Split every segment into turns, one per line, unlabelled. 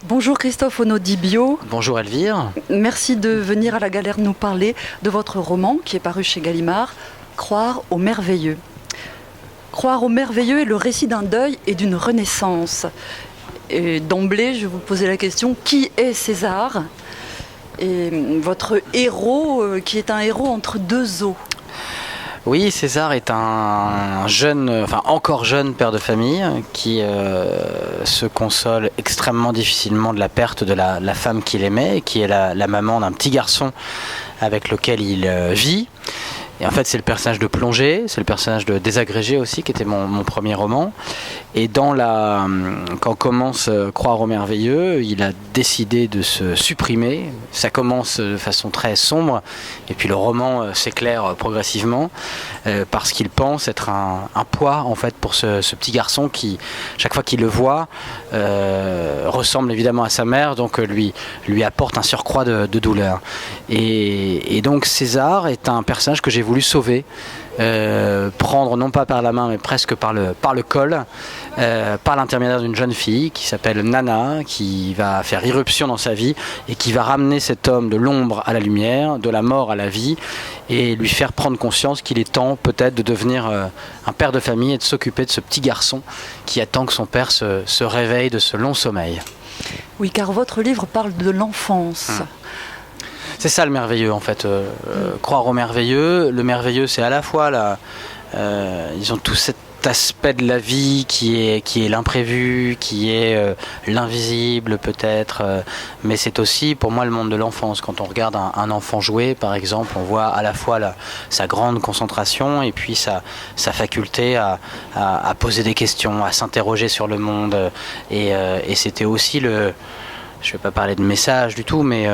Bonjour Christophe Onodibio.
Bonjour Elvire.
Merci de venir à la Galère nous parler de votre roman qui est paru chez Gallimard, Croire au merveilleux. Croire au merveilleux est le récit d'un deuil et d'une renaissance. Et d'emblée, je vais vous poser la question, qui est César ? Et votre héros, qui est un héros entre deux eaux.
Oui, César est un jeune, encore jeune père de famille qui se console extrêmement difficilement de la perte de la femme qu'il aimait, qui est la maman d'un petit garçon avec lequel il vit. Et en fait, c'est le personnage de Plongée, c'est le personnage de Désagrégé aussi, qui était mon premier roman. Et quand commence Croire au merveilleux, il a décidé de se supprimer. Ça commence de façon très sombre, et puis le roman s'éclaire progressivement, parce qu'il pense être un poids en fait pour ce petit garçon qui, chaque fois qu'il le voit, ressemble évidemment à sa mère, donc lui apporte un surcroît de douleur. Et donc César est un personnage que j'ai voulu sauver, prendre non pas par la main mais presque par le col, par l'intermédiaire d'une jeune fille qui s'appelle Nana, qui va faire irruption dans sa vie et qui va ramener cet homme de l'ombre à la lumière, de la mort à la vie, et lui faire prendre conscience qu'il est temps peut-être de devenir un père de famille et de s'occuper de ce petit garçon qui attend que son père se réveille de ce long sommeil.
Oui, car votre livre parle de l'enfance.
C'est ça le merveilleux en fait, croire au merveilleux. Le merveilleux, c'est à la fois ils ont tout cet aspect de la vie qui est l'imprévu, qui est l'invisible peut-être, mais c'est aussi pour moi le monde de l'enfance. Quand on regarde un enfant jouer par exemple, on voit à la fois sa grande concentration et puis sa faculté à poser des questions, à s'interroger sur le monde, et c'était aussi je ne vais pas parler de message du tout, mais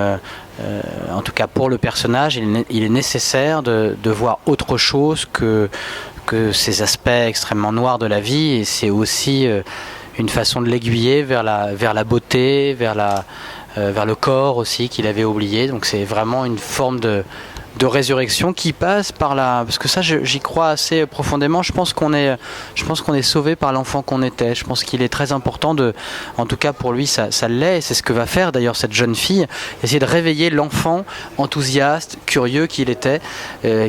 en tout cas pour le personnage, il est nécessaire de voir autre chose que ces aspects extrêmement noirs de la vie, et c'est aussi une façon de l'aiguiller vers la beauté, vers le corps aussi qu'il avait oublié. Donc c'est vraiment une forme de résurrection qui passe par parce que ça j'y crois assez profondément. Je pense qu'on est sauvé par l'enfant qu'on était. Je pense qu'il est très important en tout cas pour lui ça l'est, et c'est ce que va faire d'ailleurs cette jeune fille, essayer de réveiller l'enfant enthousiaste, curieux qu'il était,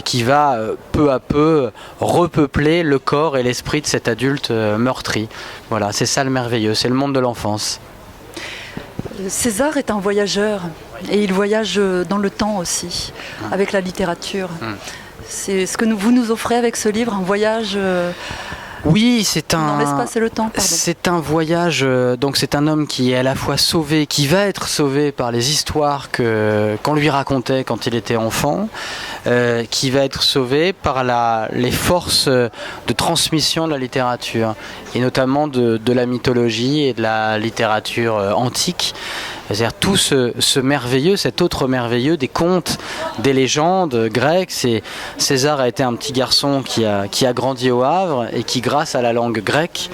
qui va peu à peu repeupler le corps et l'esprit de cet adulte meurtri. Voilà, c'est ça le merveilleux, c'est le monde de l'enfance.
César est un voyageur et il voyage dans le temps aussi, avec la littérature. C'est ce que vous nous offrez avec ce livre, un voyage
oui,
dans l'espace et le temps. Pardon.
C'est un voyage, donc c'est un homme qui est à la fois sauvé, qui va être sauvé par les histoires qu'on lui racontait quand il était enfant, qui va être sauvé par les forces de transmission de la littérature, et notamment de la mythologie et de la littérature antique. C'est-à-dire tout ce merveilleux, cet autre merveilleux des contes, des légendes grecques. César a été un petit garçon qui a grandi au Havre et qui, grâce à la langue grecque,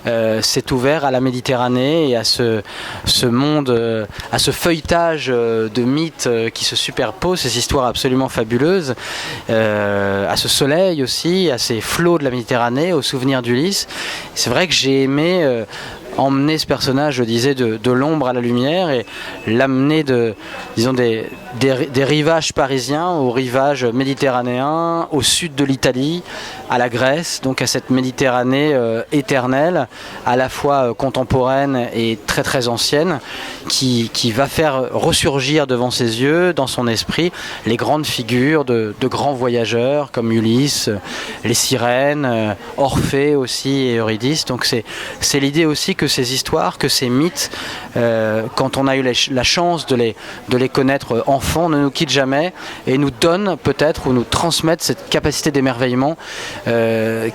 s'est ouvert à la Méditerranée et à ce monde, à ce feuilletage de mythes qui se superposent, ces histoires absolument fabuleuses, à ce soleil aussi, à ces flots de la Méditerranée, aux souvenirs d'Ulysse. C'est vrai que j'ai aimé emmener ce personnage, je disais, de l'ombre à la lumière, et l'amener des rivages parisiens aux rivages méditerranéens, au sud de l'Italie, à la Grèce, donc à cette Méditerranée éternelle, à la fois contemporaine et très très ancienne, qui va faire ressurgir devant ses yeux, dans son esprit, les grandes figures de grands voyageurs comme Ulysse, les sirènes, Orphée aussi et Eurydice. Donc c'est l'idée aussi que ces histoires, que ces mythes, quand on a eu la chance de les connaître enfants, ne nous quittent jamais et nous donnent peut-être, ou nous transmettent cette capacité d'émerveillement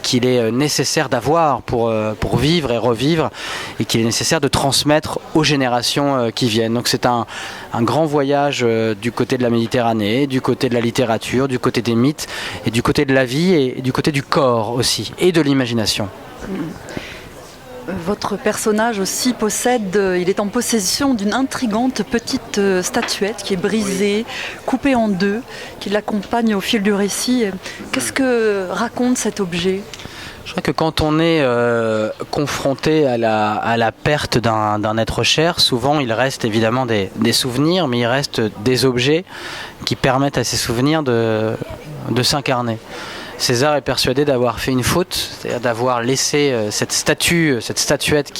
qu'il est nécessaire d'avoir pour vivre et revivre, et qu'il est nécessaire de transmettre aux générations qui viennent. Donc c'est un grand voyage du côté de la Méditerranée, du côté de la littérature, du côté des mythes, et du côté de la vie, et du côté du corps aussi, et de l'imagination.
Votre personnage aussi il est en possession d'une intrigante petite statuette qui est brisée, coupée en deux, qui l'accompagne au fil du récit. Qu'est-ce que raconte cet objet ?
Je crois que quand on est confronté à la perte d'un être cher, souvent il reste évidemment des souvenirs, mais il reste des objets qui permettent à ces souvenirs de s'incarner. César est persuadé d'avoir fait une faute, c'est-à-dire d'avoir laissé cette statuette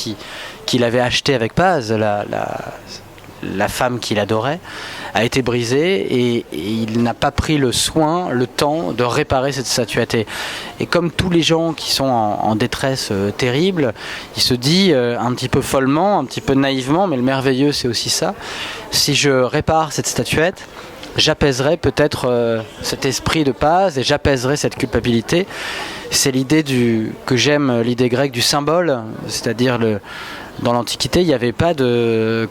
qu'il avait achetée avec Paz, la femme qu'il adorait, a été brisée et il n'a pas pris le soin, le temps de réparer cette statuette. Et comme tous les gens qui sont en détresse terrible, il se dit un petit peu follement, un petit peu naïvement, mais le merveilleux c'est aussi ça, si je répare cette statuette, j'apaiserai peut-être cet esprit de Paz et j'apaiserai cette culpabilité. C'est l'idée que j'aime, l'idée grecque du symbole, c'est-à-dire dans l'Antiquité, il n'y avait pas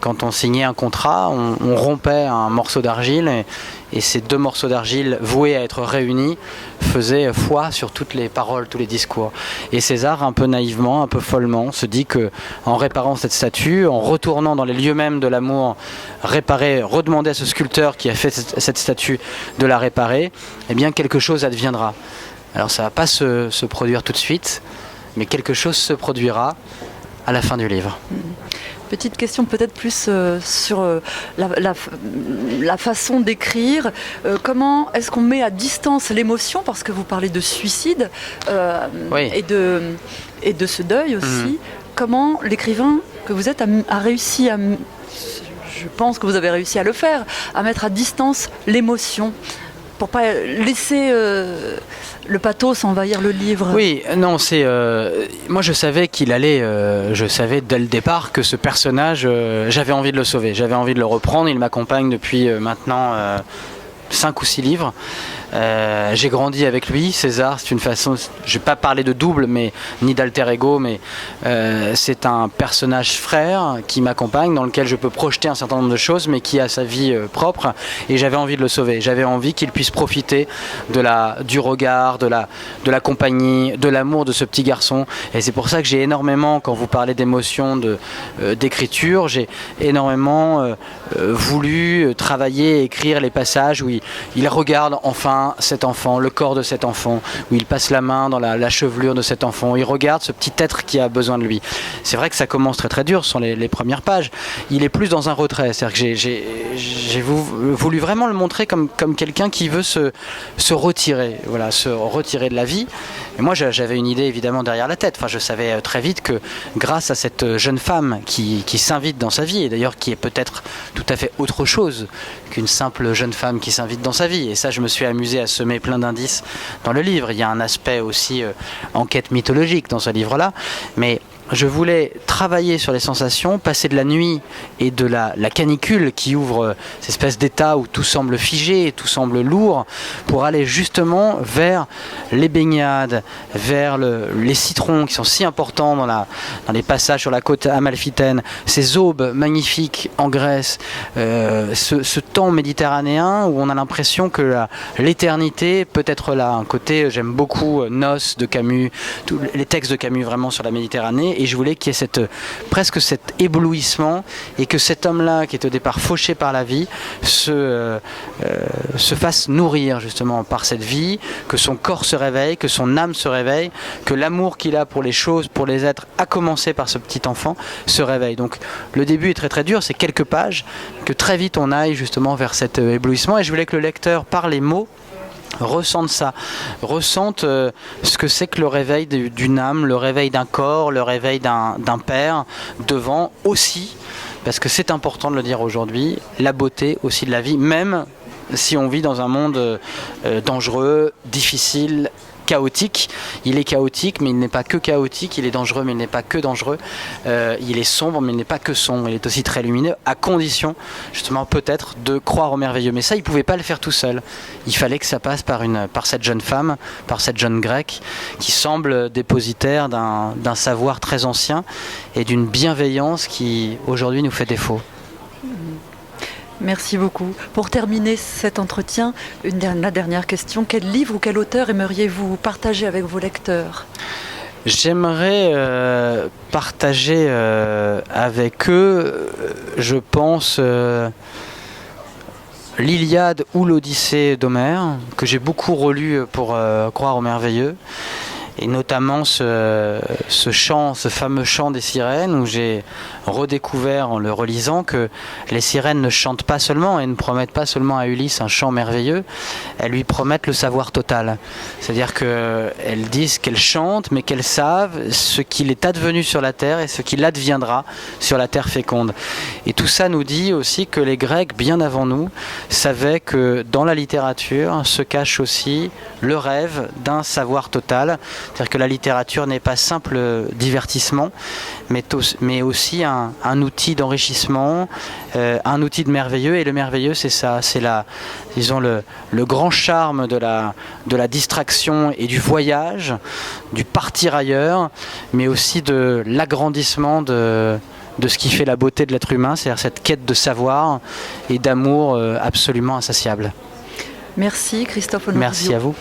quand on signait un contrat, on rompait un morceau d'argile et ces deux morceaux d'argile voués à être réunis faisaient foi sur toutes les paroles, tous les discours. Et César, un peu naïvement, un peu follement, se dit que en réparant cette statue, en retournant dans les lieux mêmes de l'amour, redemander à ce sculpteur qui a fait cette statue de la réparer, eh bien quelque chose adviendra. Alors ça ne va pas se produire tout de suite, mais quelque chose se produira à la fin du livre.
Petite question peut-être plus sur la façon d'écrire. Comment est-ce qu'on met à distance l'émotion, parce que vous parlez de suicide
oui.
et de ce deuil aussi. Comment l'écrivain que vous êtes a réussi à, je pense que vous avez réussi à le faire, à mettre à distance l'émotion pour pas laisser le pathos envahir le livre.
Oui, non, moi je savais qu'il allait, je savais dès le départ que ce personnage, j'avais envie de le sauver, j'avais envie de le reprendre. Il m'accompagne depuis maintenant 5 ou 6 livres. J'ai grandi avec lui. César, c'est une façon, je ne vais pas parler de double ni d'alter ego, mais c'est un personnage frère qui m'accompagne, dans lequel je peux projeter un certain nombre de choses, mais qui a sa vie propre, et j'avais envie de le sauver. J'avais envie qu'il puisse profiter du regard, de la compagnie, de l'amour de ce petit garçon, et c'est pour ça que j'ai énormément, quand vous parlez d'émotion, d'écriture, j'ai énormément voulu travailler et écrire les passages où il regarde enfin cet enfant, le corps de cet enfant, où il passe la main dans la chevelure de cet enfant, il regarde ce petit être qui a besoin de lui. C'est vrai que ça commence très très dur, ce sont les premières pages. Il est plus dans un retrait, c'est-à-dire que j'ai voulu vraiment le montrer comme quelqu'un qui veut se retirer, voilà, se retirer de la vie. Et moi j'avais une idée évidemment derrière la tête, enfin, je savais très vite que grâce à cette jeune femme qui s'invite dans sa vie, et d'ailleurs qui est peut-être tout à fait autre chose qu'une simple jeune femme qui s'invite dans sa vie, et ça je me suis amusé à semer plein d'indices dans le livre. Il y a un aspect aussi enquête mythologique dans ce livre-là, mais je voulais travailler sur les sensations, passer de la nuit et de la canicule qui ouvre cette espèce d'état où tout semble figé, tout semble lourd, pour aller justement vers les baignades, vers les citrons qui sont si importants dans les passages sur la côte amalfitaine, ces aubes magnifiques en Grèce, ce temps méditerranéen où on a l'impression que l'éternité peut être là. Un côté, j'aime beaucoup Nos de Camus, tous les textes de Camus vraiment sur la Méditerranée. Et je voulais qu'il y ait presque cet éblouissement, et que cet homme-là, qui est au départ fauché par la vie, se fasse nourrir justement par cette vie, que son corps se réveille, que son âme se réveille, que l'amour qu'il a pour les choses, pour les êtres, à commencer par ce petit enfant, se réveille. Donc le début est très très dur, c'est quelques pages, que très vite on aille justement vers cet éblouissement, et je voulais que le lecteur, par les mots, ressentent ce que c'est que le réveil d'une âme, le réveil d'un corps, le réveil d'un père, devant aussi, parce que c'est important de le dire aujourd'hui, la beauté aussi de la vie, même si on vit dans un monde dangereux, difficile, chaotique. Il est chaotique, mais il n'est pas que chaotique. Il est dangereux, mais il n'est pas que dangereux. Il est sombre, mais il n'est pas que sombre. Il est aussi très lumineux, à condition, justement, peut-être, de croire au merveilleux. Mais ça, il ne pouvait pas le faire tout seul. Il fallait que ça passe par cette jeune femme, par cette jeune grecque, qui semble dépositaire d'un savoir très ancien et d'une bienveillance qui, aujourd'hui, nous fait défaut.
Merci beaucoup. Pour terminer cet entretien, la dernière question. Quel livre ou quel auteur aimeriez-vous partager avec vos lecteurs ?
J'aimerais partager avec eux, je pense, l'Iliade ou l'Odyssée d'Homère, que j'ai beaucoup relu pour croire au merveilleux, Et notamment ce chant, ce fameux chant des sirènes, où j'ai redécouvert en le relisant que les sirènes ne chantent pas seulement et ne promettent pas seulement à Ulysse un chant merveilleux, elles lui promettent le savoir total. C'est-à-dire qu'elles disent qu'elles chantent, mais qu'elles savent ce qu'il est advenu sur la terre et ce qu'il adviendra sur la terre féconde. Et tout ça nous dit aussi que les Grecs, bien avant nous, savaient que dans la littérature se cache aussi le rêve d'un savoir total. C'est-à-dire que la littérature n'est pas simple divertissement, mais aussi un outil d'enrichissement, un outil de merveilleux. Et le merveilleux, c'est ça, c'est disons le grand charme de la distraction et du voyage, du partir ailleurs, mais aussi de l'agrandissement de ce qui fait la beauté de l'être humain, c'est-à-dire cette quête de savoir et d'amour absolument insatiable.
Merci Christophe Honoré.
Merci à vous.